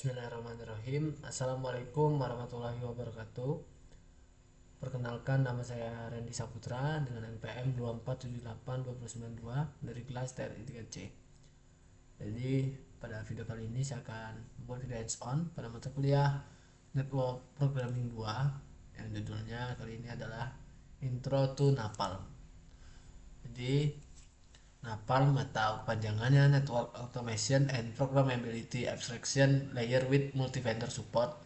Bismillahirrahmanirrahim. Assalamualaikum warahmatullahi wabarakatuh. Perkenalkan, nama saya Randy Saputra dengan NPM 2478292 dari kelas TRI 3C. Jadi pada video kali ini saya akan membuat video hands on pada mata kuliah Network Programming 2 yang judulnya kali ini adalah Intro to Napalm. Jadi Napalm atau panjangannya Network Automation and Programmability Abstraction Layer with Multi-Vendor Support.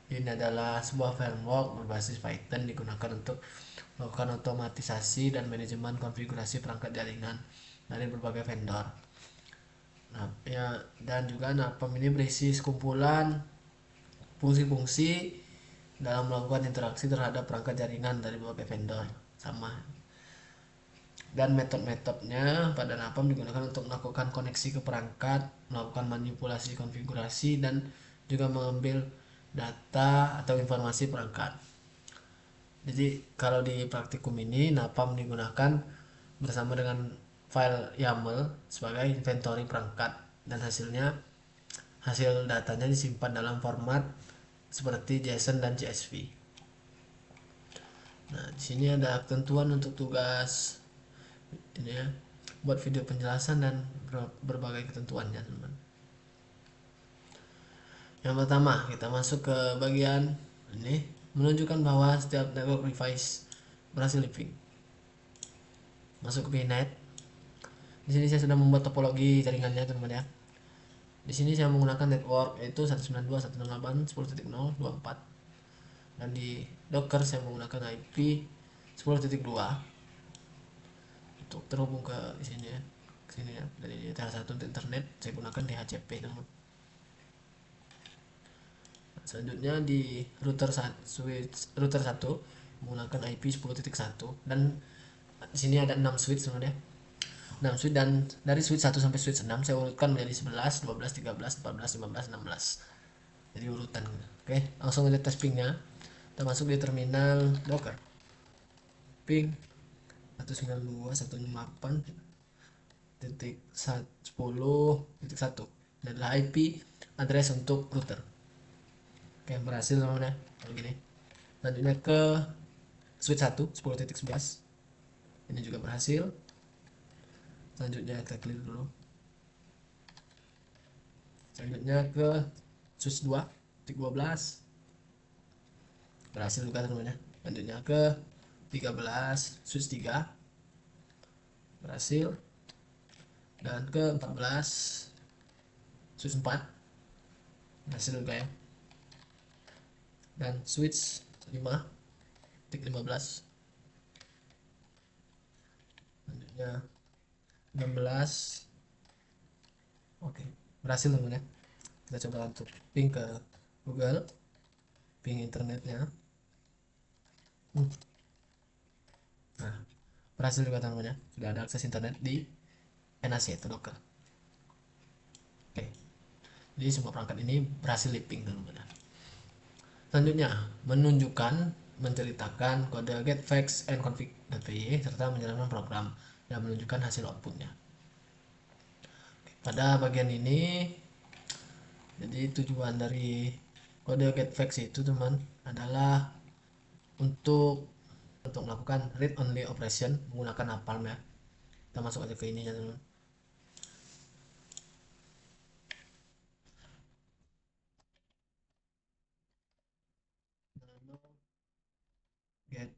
Ini adalah sebuah framework berbasis Python digunakan untuk melakukan otomatisasi dan manajemen konfigurasi perangkat jaringan dari berbagai vendor. Nah, ya, dan juga Napalm ini berisi sekumpulan fungsi-fungsi dalam melakukan interaksi terhadap perangkat jaringan dari berbagai vendor sama. Dan metode-metodenya pada Napalm digunakan untuk melakukan koneksi ke perangkat, melakukan manipulasi konfigurasi, dan juga mengambil data atau informasi perangkat. Jadi kalau di praktikum ini Napalm digunakan bersama dengan file YAML sebagai inventory perangkat, dan hasil datanya disimpan dalam format seperti JSON dan CSV. Nah, di sini ada ketentuan untuk tugas ini ya, buat video penjelasan dan berbagai ketentuannya, teman-teman. Yang pertama, kita masuk ke bagian ini, menunjukkan bahwa setiap network device berhasil limping. Masuk ke VNet. Di sini saya sudah membuat topologi jaringannya, teman-teman ya. Di sini saya menggunakan network yaitu 192.168.24, dan di Docker saya menggunakan IP 10.2 untuk terhubung ke sini ya, ke sini ya. Dari TH1 untuk internet saya gunakan DHCP, teman. Selanjutnya di router 1 menggunakan IP 10.1, dan di sini ada 6 switch sebenarnya. 6 switch, dan dari switch 1 sampai switch 6 saya urutkan menjadi 11, 12, 13, 14, 15, 16. Jadi urutan. Oke, langsung aja tes pingnya. Kita masuk di terminal Docker. Ping 192.168.10.1 adalah IP address untuk router. Oke, berhasil teman-teman ya. Kalau gini. Lanjutnya ke switch 1 10.11. Ini juga berhasil. Selanjutnya kita clear dulu. Selanjutnya ke switch 2 12. Berhasil juga teman-teman ya. Lanjutnya ke 13 switch 3. Berhasil. Dan ke 14 switch 4. Berhasil juga ya. Dan switch 5.15. Selanjutnya 16. Oke, berhasil teman-teman ya. Kita coba untuk ping ke Google, ping internetnya. Nah, berhasil juga teman-teman ya. Sudah ada akses internet di NAC atau Docker. Oke, jadi semua perangkat ini berhasil di ping teman-teman ya. Selanjutnya, menceritakan kode get facts and config.py serta menjalankan program dan menunjukkan hasil outputnya. Pada bagian ini, jadi tujuan dari kode get facts itu teman adalah untuk melakukan read only operation menggunakan Napalm ya. Kita masuk aja ke ininya teman. Get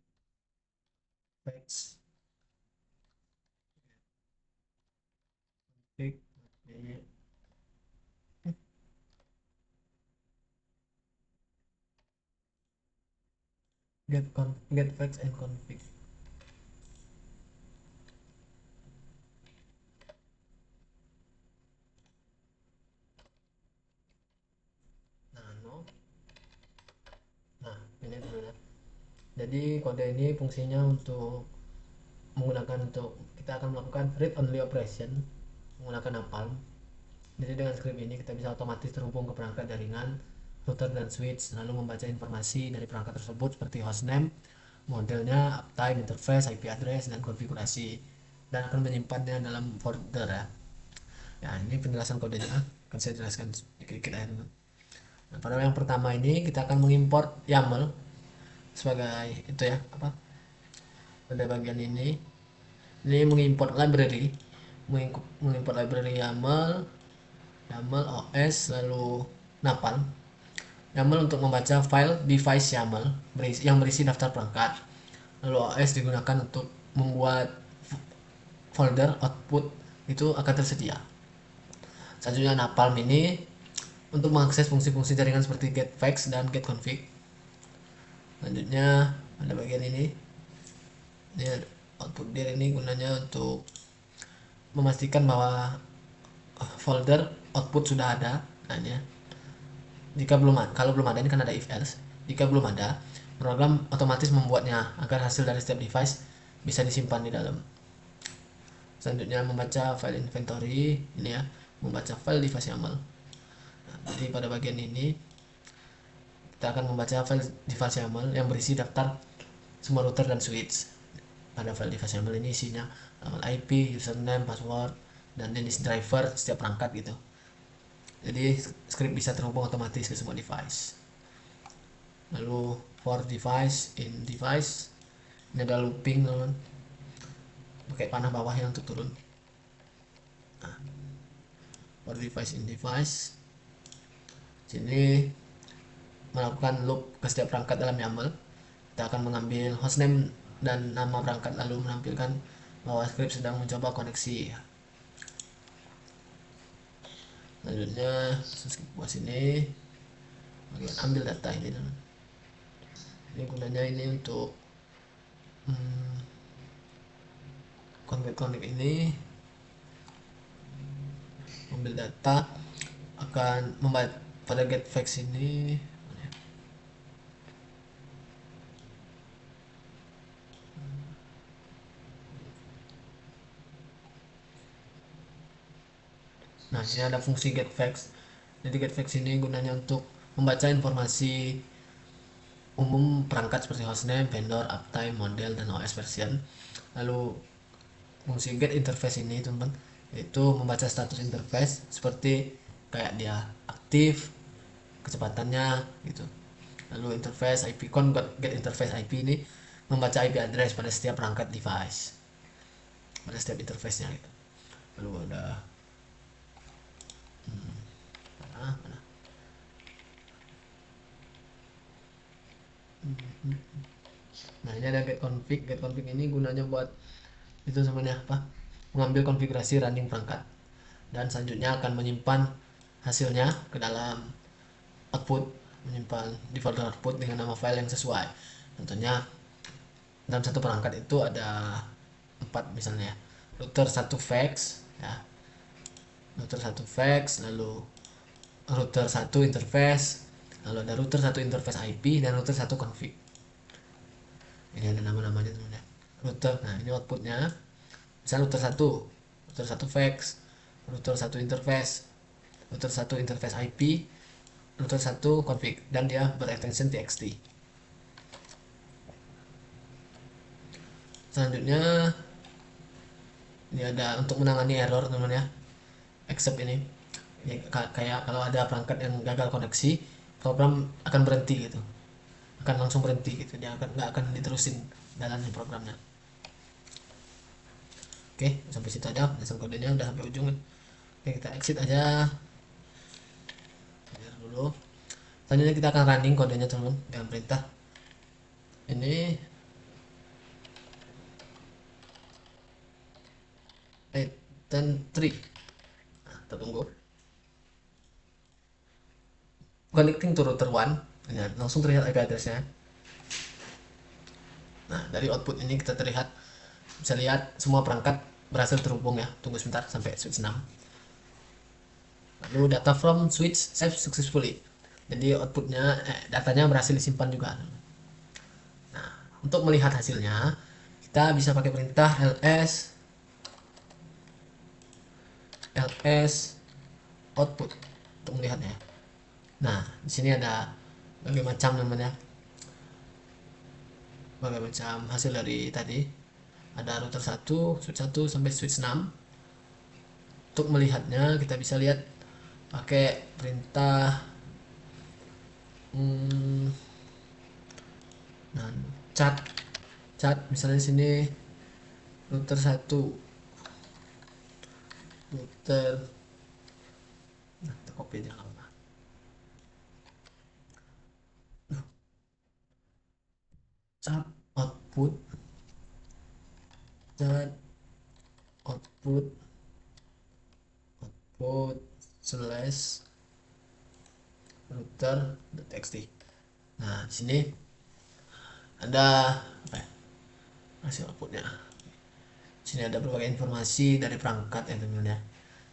facts config get facts and config. Nah, ini teman-teman ya. Jadi kode ini fungsinya untuk kita akan melakukan read only operation menggunakan Napalm. Jadi dengan script ini kita bisa otomatis terhubung ke perangkat jaringan, router dan switch, lalu membaca informasi dari perangkat tersebut seperti hostname, modelnya, uptime, interface, IP address, dan konfigurasi, dan akan menyimpannya dalam folder ya. Ya, ini penjelasan kodenya akan saya jelaskan dikit-dikit aja teman. Nah, pada yang pertama ini kita akan mengimport YAML sebagai itu ya, apa, pada bagian ini mengimport library, mengimport library YAML, OS, lalu napal. YAML untuk membaca file device YAML yang berisi daftar perangkat, lalu OS digunakan untuk membuat folder output itu akan tersedia. Selanjutnya napalm ini untuk mengakses fungsi-fungsi jaringan seperti getFax dan getConfig. Selanjutnya ada bagian ini output dir ini gunanya untuk memastikan bahwa folder output sudah ada. Nah, ini ya. Kalau belum ada ini kan ada if else. Jika belum ada, program otomatis membuatnya agar hasil dari setiap device bisa disimpan di dalam. Selanjutnya membaca file inventory, ini ya, membaca file device YAML. Nah, jadi pada bagian ini kita akan membaca file device YAML yang berisi daftar semua router dan switch. Pada file device YAML ini isinya alamat IP, username, password, dan jenis driver setiap perangkat gitu. Jadi script bisa terhubung otomatis ke semua device. Lalu for device, in device, ini ada looping teman, pakai panah bawah yang untuk turun. Nah, for device, in device, sini melakukan loop ke setiap perangkat dalam YAML. Kita akan mengambil hostname dan nama perangkat lalu menampilkan bahwa script sedang mencoba koneksi. Selanjutnya skip buat sini, bagian ambil data ini teman. Ini gunanya ini untuk konfig ini ambil data, akan membuat pada getFax ini. Nah, sini ada fungsi getFax. Jadi getFax ini gunanya untuk membaca informasi umum perangkat seperti hostname, vendor, uptime, model, dan OS version. Lalu fungsi get interface ini teman-teman itu membaca status interface seperti kayak dia aktif, kecepatannya gitu. Lalu interface IP get interface IP ini membaca IP address pada setiap perangkat device, pada setiap interface-nya gitu. Lalu ada mana? Nah, ini ada getConfig. getConfig ini gunanya buat itu sebenarnya apa? Mengambil konfigurasi running perangkat dan selanjutnya akan menyimpan hasilnya ke dalam output, menyimpan di folder output dengan nama file yang sesuai. Contohnya dalam satu perangkat itu ada 4 misalnya, router 1 fax ya, router 1 fax, lalu router 1 interface, lalu ada router 1 interface IP, dan router 1 config. Ini ada nama-namanya teman-teman. Router, nah ini outputnya misal router 1 fax, router 1 interface, router 1 interface IP, router 1 config, dan dia berextension txt. Selanjutnya ini ada untuk menangani error teman-teman ya, except ini ya, kayak kalau ada perangkat yang gagal koneksi, program akan berhenti gitu, akan langsung berhenti gitu, dia nggak akan diterusin jalannya programnya. Oke, sampai situ aja, dasar kodenya udah sampai ujung. Oke, kita exit aja dulu. Selanjutnya kita akan running kodenya teman-teman dengan perintah ini Python 3. Nah, kita tunggu connecting to router 1 ya, langsung terlihat IP addressnya. Nah, dari output ini kita terlihat, bisa lihat semua perangkat berhasil terhubung ya. Tunggu sebentar sampai switch 6. Lalu data from switch saved successfully. Jadi outputnya datanya berhasil disimpan juga. Nah, untuk melihat hasilnya kita bisa pakai perintah ls output untuk melihatnya. Nah, di sini ada berbagai macam namanya, berbagai macam hasil dari tadi. Ada router 1, switch 1 sampai switch 6. Untuk melihatnya kita bisa lihat pakai perintah nah, cat misalnya sini router 1, router, nah kita copy aja nggak apa, cat output, cat output slash router.txt. Nah, di sini ada apa ya? Hasil outputnya. Di sini ada berbagai informasi dari perangkat ya teman-teman ya.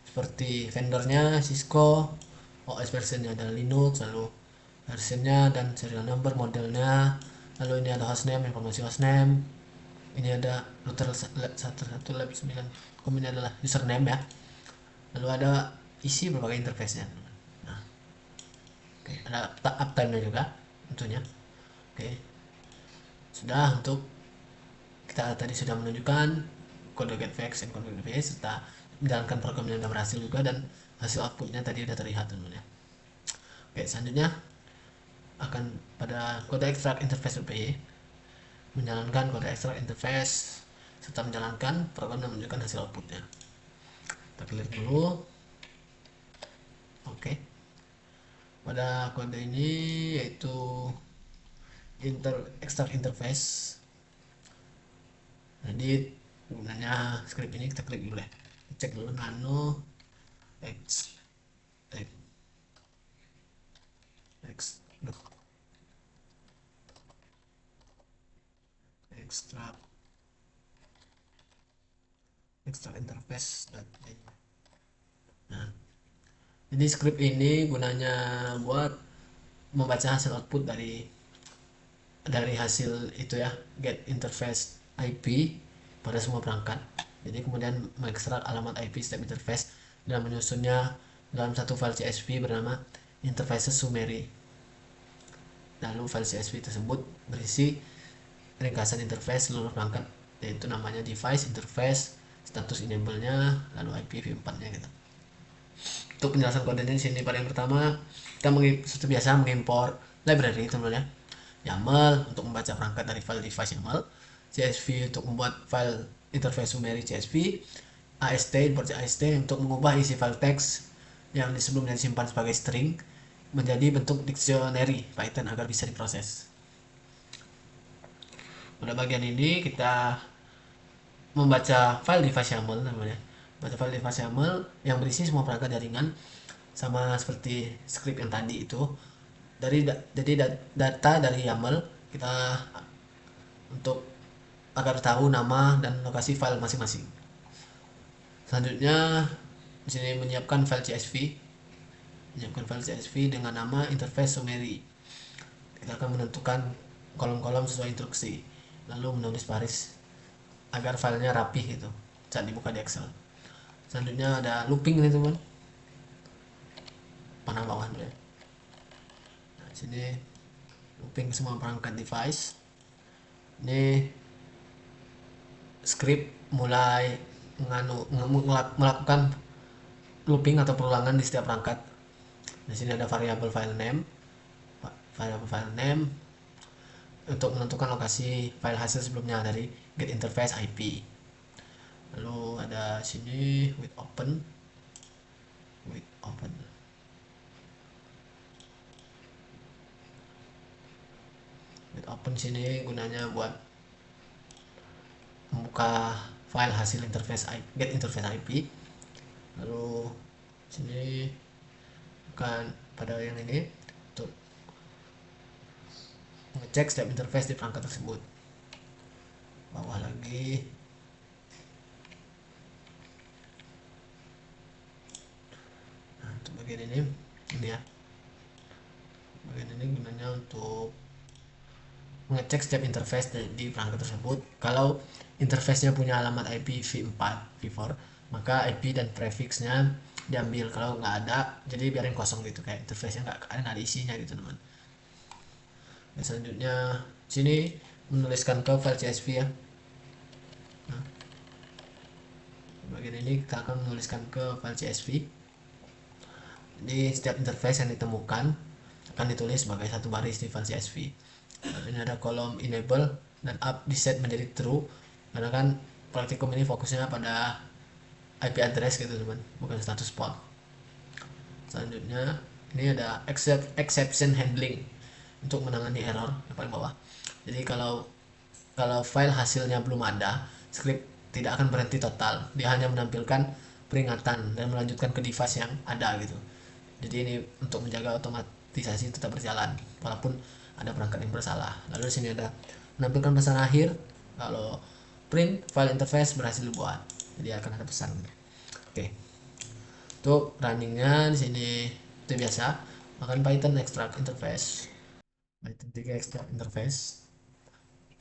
Seperti vendornya Cisco, OS versionnya ada Linux, lalu versionnya dan serial number modelnya, lalu ini ada hostname, informasi hostname, ini ada router 11 lab 9 ini adalah username ya, lalu ada isi berbagai interface nya. Nah, oke, ada uptime nya juga tentunya. Oke, sudah. Untuk kita tadi sudah menunjukkan kode get fetch dan kode get fetch serta menjalankan program yang sudah berhasil juga, dan hasil outputnya tadi sudah terlihat teman-teman ya. Oke, selanjutnya akan pada kode extract interface UPY, menjalankan kode extract interface serta menjalankan program yang menunjukkan hasil outputnya. Kita clear dulu. Oke, pada kode ini yaitu extract interface. Jadi gunanya script ini kita klik dulu ya, cek dulu nano extract interface. Nah, jadi script ini gunanya buat membaca hasil output dari hasil itu ya, get interface IP pada semua perangkat. Jadi kemudian mengekstrak alamat IP setiap interface dan menyusunnya dalam satu file CSV bernama interfaces summary. Lalu file CSV tersebut berisi ringkasan interface seluruh perangkat, yaitu namanya device, interface, status enable-nya, lalu IPv4-nya gitu. Untuk penjelasan kodenya di sini, pada yang pertama kita seperti biasa mengimpor library teman-teman ya. YAML untuk membaca perangkat dari file device YAML, CSV untuk membuat file interface summary CSV, AST import AST untuk mengubah isi file teks yang sebelumnya disimpan sebagai string menjadi bentuk dictionary Python agar bisa diproses. Pada bagian ini kita membaca file device YAML namanya. Baca file device YAML yang berisi semua perangkat jaringan, sama seperti script yang tadi itu. Jadi data dari YAML kita untuk agar tahu nama dan lokasi file masing-masing. Selanjutnya di sini menyiapkan file CSV. Menyiapkan file CSV dengan nama interface summary. Kita akan menentukan kolom-kolom sesuai instruksi, lalu menulis baris agar filenya rapih gitu saat dibuka di Excel. Selanjutnya ada looping ini teman, panah bawah dulu ya. Nah, sini looping semua perangkat device. Ini script mulai melakukan looping atau perulangan di setiap perangkat. Di sini ada variabel file name untuk menentukan lokasi file hasil sebelumnya dari get interface IP. Lalu ada sini with open sini gunanya buat membuka file hasil interface get interface IP. Lalu sini bukan pada yang ini untuk ngecek setiap interface di perangkat tersebut. Bawah lagi nah, untuk bagian ini ya, bagian ini gunanya untuk mengecek setiap interface di perangkat tersebut. Kalau interface-nya punya alamat IP v4, v4, maka IP dan prefixnya diambil. Kalau nggak ada, jadi biarin kosong gitu, kayak interface-nya nggak ada isinya gitu teman. Dan selanjutnya sini menuliskan ke file CSV ya. Nah, bagian ini kita akan menuliskan ke file CSV. Jadi setiap interface yang ditemukan akan ditulis sebagai satu baris di file CSV. Lalu ini ada kolom enable dan up di set menjadi true karena kan praktikum ini fokusnya pada IP address gitu teman, bukan status port. Selanjutnya ini ada exception handling untuk menangani error yang paling bawah. Jadi kalau file hasilnya belum ada, script tidak akan berhenti total. Dia hanya menampilkan peringatan dan melanjutkan ke device yang ada gitu. Jadi ini untuk menjaga otomatisasi tetap berjalan walaupun ada perangkat yang bersalah. Lalu di sini ada menampilkan pesan akhir kalau print file interface berhasil dibuat. Jadi akan ada pesan. Oke. Untuk runningnya di sini itu biasa, makan Python extract interface. Python 3 extract interface.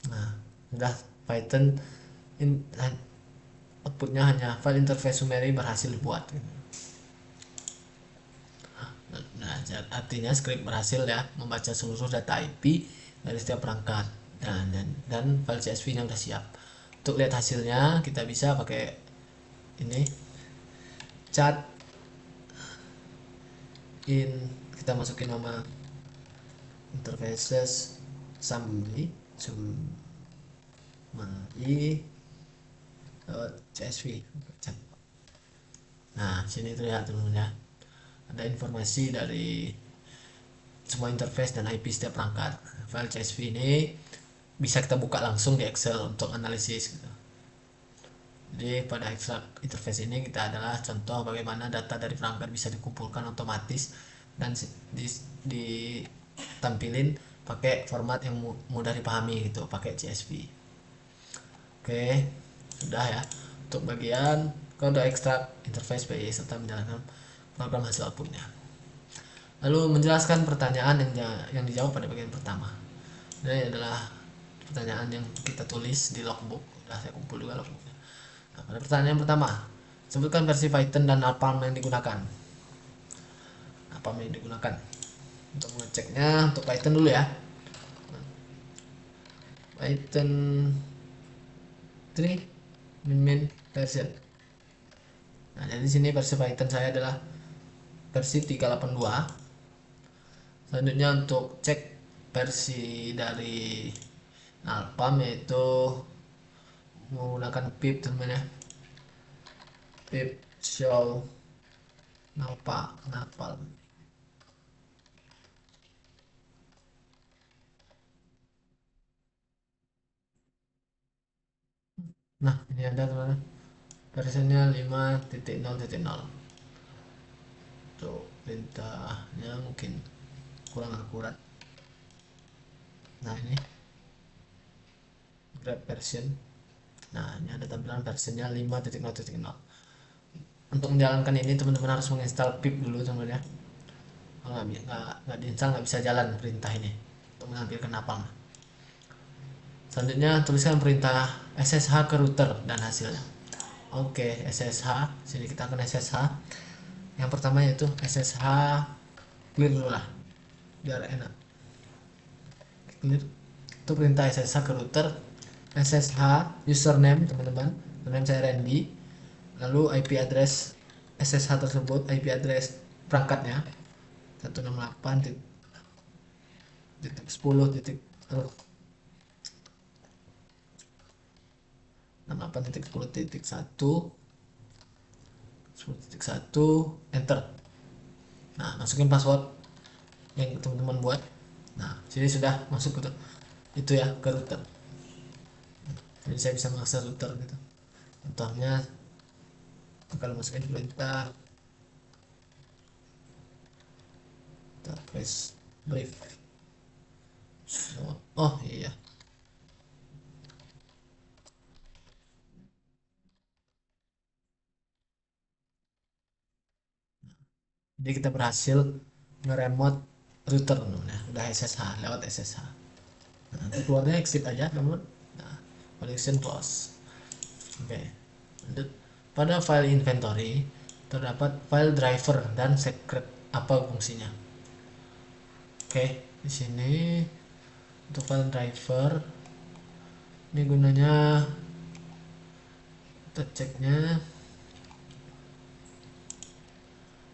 Nah, udah Python in, outputnya hanya file interface summary berhasil dibuat. Nah, artinya script berhasil ya membaca seluruh data IP dari setiap perangkat dan file CSV-nya udah siap. Untuk lihat hasilnya kita bisa pakai ini chat in, kita masukin nama interfaces summary CSV. Nah, sini terlihat teman-teman ya. Ada informasi dari semua interface dan IP setiap perangkat. File CSV ini bisa kita buka langsung di Excel untuk analisis gitu. Jadi pada extract interface ini kita adalah contoh bagaimana data dari perangkat bisa dikumpulkan otomatis dan ditampilin pakai format yang mudah dipahami gitu, pakai CSV. Oke, sudah ya untuk bagian kode extract interface BI serta menjalankan program hasil outputnya. Lalu menjelaskan pertanyaan yang dijawab pada bagian pertama. Ini adalah pertanyaan yang kita tulis di logbook. Sudah saya kumpul juga logbooknya. Nah, pada pertanyaan pertama, sebutkan versi Python dan ARPANET yang digunakan. ARPANET yang digunakan untuk mengeceknya, untuk Python dulu ya. Python 3 min version. Nah, jadi sini versi Python saya adalah versi 382. Selanjutnya untuk cek versi dari Nalpam yaitu menggunakan pip teman ya, pip show nalpam. Nah, ini ada teman, versinya 5.0.0. Tuh perintahnya mungkin kurang akurat. Nah, ini grab version. Nah, ini ada tampilan versinya 5.0.0. Untuk menjalankan ini teman-teman harus menginstal pip dulu teman ya. Kalau nggak diinstal nggak bisa jalan perintah ini untuk menampilkan napalm. Selanjutnya tuliskan perintah SSH ke router dan hasilnya. Oke, SSH. Sini kita akan SSH. Yang pertama yaitu SSH clear dulu lah, biar enak. Clear. Itu perintah SSH ke router. SSH username teman-teman. Username saya Randy. Lalu IP address SSH tersebut, IP address perangkatnya 168.10.10.1 enter. Nah, masukin password yang teman-teman buat. Nah, sini sudah masuk ke itu ya, ke router. Jadi saya bisa mengakses router gitu. Contohnya kalau masukin perintah interface brief. Oh iya, jadi kita berhasil nge-remote router ya, udah SSH lewat SSH. Nah, nanti keluarnya exit aja teman. Nah, connection close. Oke, lanjut. Pada file inventory terdapat file driver dan secret. Apa fungsinya? Oke, di sini untuk file driver ini gunanya kita ceknya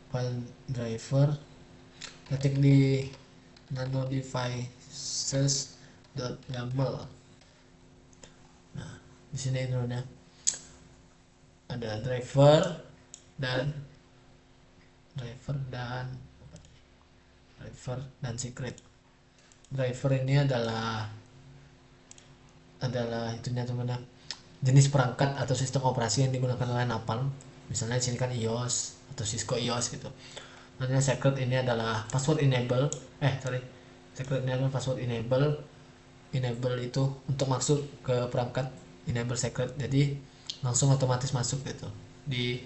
file driver, ketik di nano devices.yaml. Nah, di sini teman-teman ada dan driver dan secret. Driver ini adalah itunya teman-teman, jenis perangkat atau sistem operasi yang digunakan oleh Napalm. Misalnya di sini kan iOS atau Cisco iOS gitu. Nantinya secret ini adalah password enable. Secret ini adalah password enable. Enable itu untuk masuk ke perangkat, enable secret. Jadi langsung otomatis masuk gitu di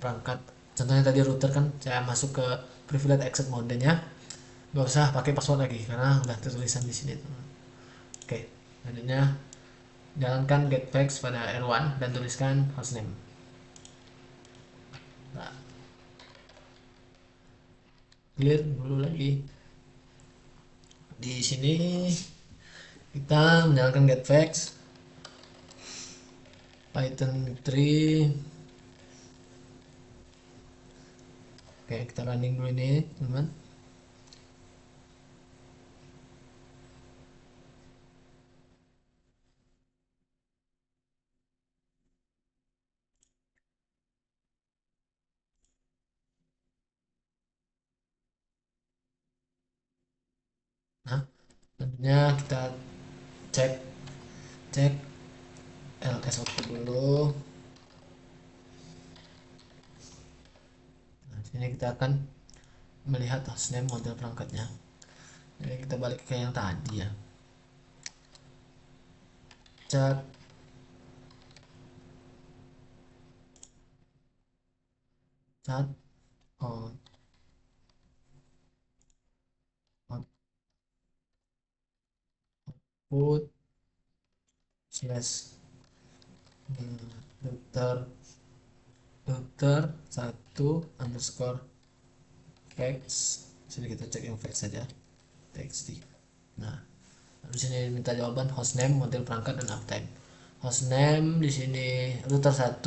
perangkat. Contohnya tadi router kan saya masuk ke privilege access mode-nya, nggak usah pakai password lagi karena udah tertulisan di sini. Oke, selanjutnya jalankan get facts pada R1 dan tuliskan hostname. Nah, clear dulu lagi. Di sini kita menjalankan get facts Python 3. Oke, kita running dulu ini teman-teman. Nah, selanjutnya kita cek cek ls output dulu. Nah, sini kita akan melihat hostname model perangkatnya. Jadi kita balik ke yang tadi ya. Cek cat on output slash router 1 _ facts. Sini kita cek yang facts saja, txt. Nah, di sini minta jawaban hostname, model perangkat, dan uptime. Hostname di sini router 1,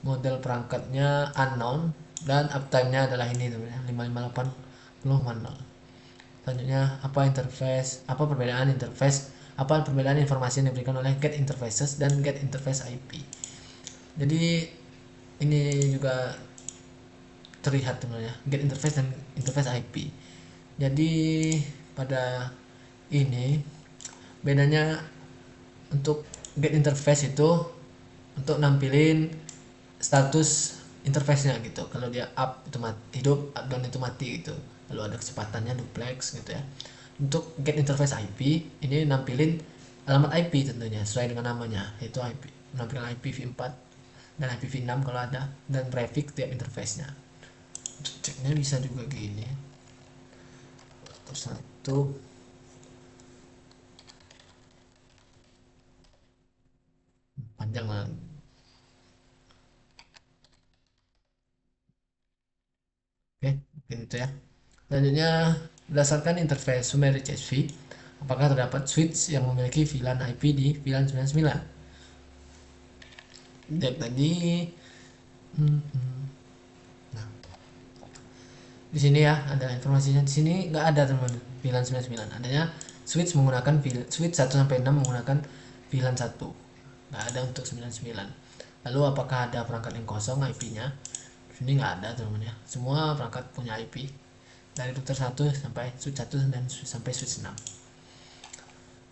model perangkatnya unknown, dan uptime-nya adalah ini namanya 5580 Selanjutnya apa perbedaan interface, apa perbedaan informasi yang diberikan oleh get interfaces dan get interface IP. Jadi ini juga terlihat teman-teman, get interface dan interface IP. Jadi pada ini bedanya, untuk get interface itu untuk nampilin status interface-nya gitu. Kalau dia up itu hidup, up down itu mati gitu. Lalu ada kecepatannya duplex gitu ya. Untuk get interface IP ini nampilin alamat IP tentunya sesuai dengan namanya, yaitu IP, menampilkan IPv4 dan IPv6 kalau ada, dan prefix tiap interface-nya. Ceknya bisa juga gini, terus satu panjang lah. Oke, mungkin itu ya. Selanjutnya, berdasarkan interface summary CSV, apakah terdapat switch yang memiliki VLAN IP di VLAN 99? Lihat tadi. Nah, di sini ya ada informasinya. Di sini nggak ada teman VLAN 99. Adanya switch menggunakan switch 1 sampai 6 menggunakan VLAN 1. Nggak ada untuk 99. Lalu apakah ada perangkat yang kosong IP-nya? Di sini nggak ada teman ya. Semua perangkat punya IP dari router 1 sampai switch 1 dan sampai switch 6.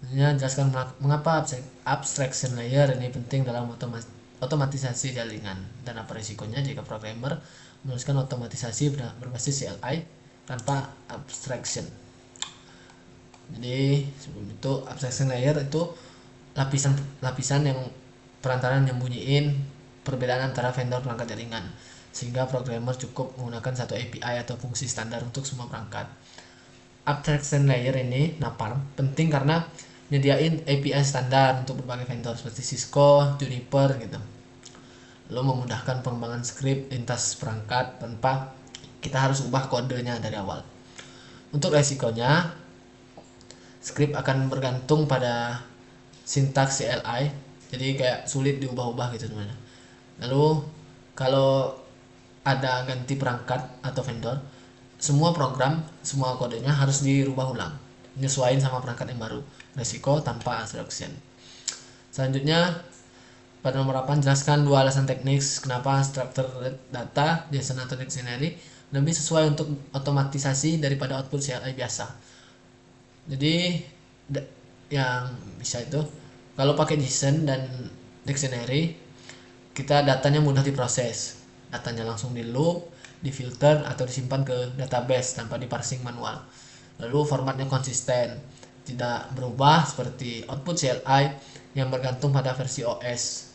Selanjutnya, jelaskan mengapa abstraction layer ini penting dalam otomatisasi jaringan dan apa risikonya jika programmer menuliskan otomatisasi berbasis CLI tanpa abstraction. Jadi sebelum itu, abstraction layer itu lapisan yang perantaran nyembunyiin perbedaan antara vendor perangkat jaringan, sehingga programmer cukup menggunakan satu API atau fungsi standar untuk semua perangkat. Abstraction layer ini Napalm penting karena nyediain API standar untuk berbagai vendor seperti Cisco, Juniper gitu. Lalu memudahkan pengembangan script lintas perangkat tanpa kita harus ubah kodenya dari awal. Untuk resikonya, script akan bergantung pada sintaks CLI, jadi kayak sulit diubah-ubah gitu teman. Lalu kalau ada ganti perangkat atau vendor, semua program, semua kodenya harus dirubah ulang, nyesuaiin sama perangkat yang baru. Resiko tanpa abstraction. Selanjutnya pada nomor 8, jelaskan 2 alasan teknis kenapa structured data, JSON atau dictionary lebih sesuai untuk otomatisasi daripada output CLI biasa. Jadi yang bisa itu, kalau pakai JSON dan dictionary, kita datanya mudah diproses. Datanya langsung di loop, difilter atau disimpan ke database tanpa diparsing manual. Lalu formatnya konsisten, tidak berubah seperti output CLI yang bergantung pada versi OS.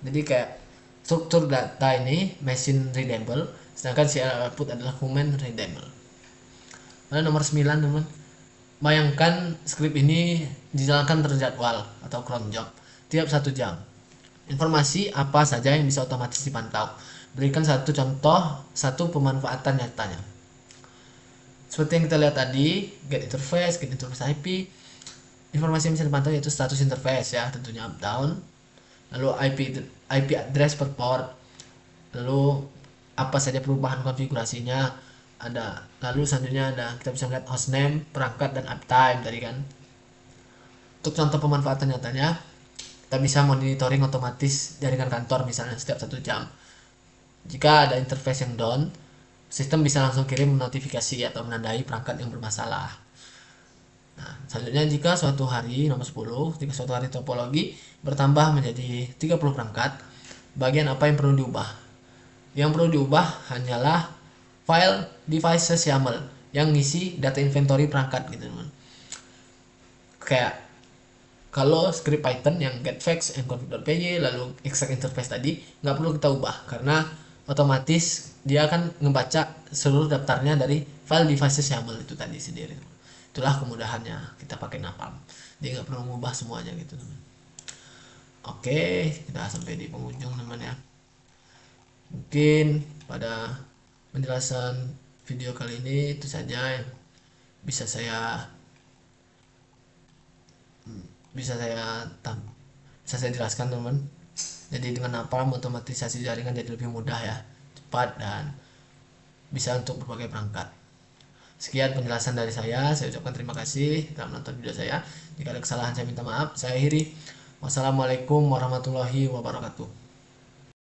Jadi kayak struktur data ini machine readable, sedangkan CLI output adalah human readable. Lalu nomor 9 teman, bayangkan script ini dijalankan terjadwal atau cron job tiap 1 jam. Informasi apa saja yang bisa otomatis dipantau. Berikan satu contoh, satu pemanfaatan nyatanya. Seperti yang kita lihat tadi, get interface IP. Informasi yang bisa dipantau yaitu status interface ya, tentunya up down. Lalu IP address per port. Lalu apa saja perubahan konfigurasinya ada. Lalu selanjutnya ada, kita bisa melihat hostname, perangkat, dan uptime tadi kan. Untuk contoh pemanfaatan nyatanya, kita bisa monitoring otomatis jaringan kantor misalnya setiap 1 jam. Jika ada interface yang down, sistem bisa langsung kirim notifikasi atau menandai perangkat yang bermasalah. Nah, selanjutnya jika suatu hari, nomor 10, jika suatu hari topologi bertambah menjadi 30 perangkat, bagian apa yang perlu diubah? Yang perlu diubah hanyalah file devices YAML yang ngisi data inventory perangkat gitu teman. Kayak kalau script Python yang get facts and config.py lalu extract interface tadi nggak perlu kita ubah karena otomatis dia akan ngebaca seluruh daftarnya dari file devices YAML itu tadi sendiri. Itulah kemudahannya kita pakai Napalm. Dia nggak perlu mengubah semuanya gitu teman. Oke, kita sampai di penghujung teman ya. Mungkin pada penjelasan video kali ini itu saja yang bisa saya jelaskan teman. Jadi dengan Napalm otomatisasi jaringan jadi lebih mudah ya, cepat dan bisa untuk berbagai perangkat. Sekian penjelasan dari saya ucapkan terima kasih telah menonton video saya. Jika ada kesalahan saya minta maaf. Saya akhiri. Wassalamualaikum warahmatullahi wabarakatuh.